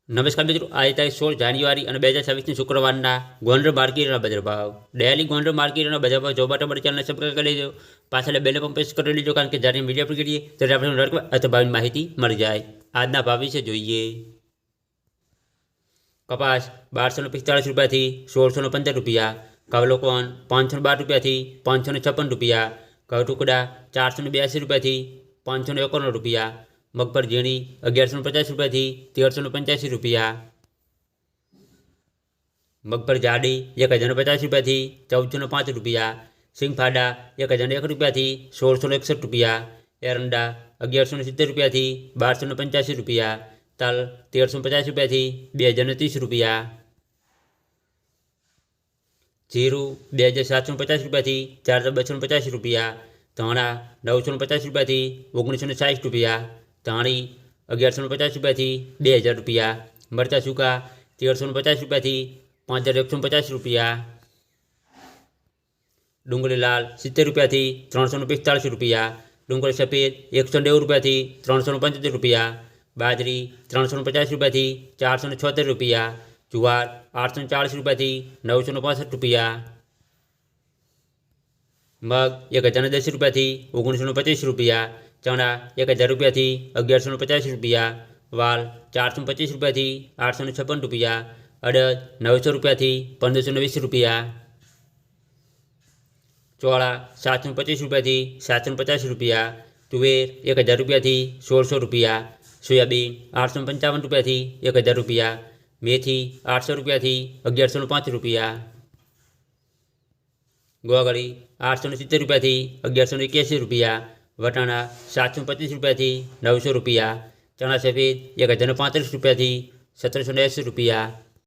નમસ્કાર મિત્રો, આજે તારીખ 16 જાન્યુઆરી અને 2026 શુક્રવારના ગોંડલ માર્કેટના બજાર ભાવ. ડેલી ગોંડલ માર્કેટના બજાર ભાવ જોવા માટે અમારી ચેનલને સબસ્ક્રાઈબ કરી લેજો. પાછળ બેલ પણ પ્રેસ કરી લેજો, કારણ કે જ્યારે વિડીયો અપલોડ કરીએ ત્યારે આપણે અથવા ભાવની માહિતી મળી જાય. આજના ભાવ વિશે જોઈએ. કપાસ 1245 રૂપિયાથી 1615 રૂપિયા. કવલો કોન 512 રૂપિયાથી 556 રૂપિયા. ઘઉં ટુકડા 482 રૂપિયાથી 551 રૂપિયા. મગફળી ઝીણી 1150 રૂપિયાથી 1385 રૂપિયા. મગફળી જાડી 1050 રૂપિયાથી 1405 રૂપિયા. સિંગફાડા 1001 રૂપિયાથી 1661 રૂપિયા. એરંડા 1170 રૂપિયાથી 1285 રૂપિયા. તલ 1350 રૂપિયાથી 2030 રૂપિયા. જીરું 2750 રૂપિયાથી 4250 રૂપિયા. ધાણા 950 રૂપિયાથી 1960 રૂપિયા. ધાણી 1150 રૂપિયાથી 2000 રૂપિયા. મરચાં સૂકા 1350 રૂપિયાથી 5150 રૂપિયા. ડુંગળી લાલ 70 રૂપિયાથી 345 રૂપિયા. ડુંગળી સફેદ 190 રૂપિયાથી 375 રૂપિયા. બાજરી 350 રૂપિયાથી 476 રૂપિયા. જુવાર 840 રૂપિયાથી 965 રૂપિયા. મગ 1010 રૂપિયાથી 1925 રૂપિયા. ચણા 1000 રૂપિયાથી 1150 રૂપિયા. વાલ 425 રૂપિયાથી 856 રૂપિયા. અડદ 900 રૂપિયાથી 1520 રૂપિયા. ચોળા 725 રૂપિયાથી 750 રૂપિયા. તુવેર 1000 રૂપિયાથી 1600 રૂપિયા. સોયાબીન 855 રૂપિયાથી 1000 રૂપિયા. મેથી 800 રૂપિયાથી 1105 રૂપિયા. ગોગળી 870 રૂપિયાથી 1181 રૂપિયા. વટાણા 725 રૂપિયાથી 900 રૂપિયા. ચણા સફેદ 1035 રૂપિયાથી 1780 રૂપિયા.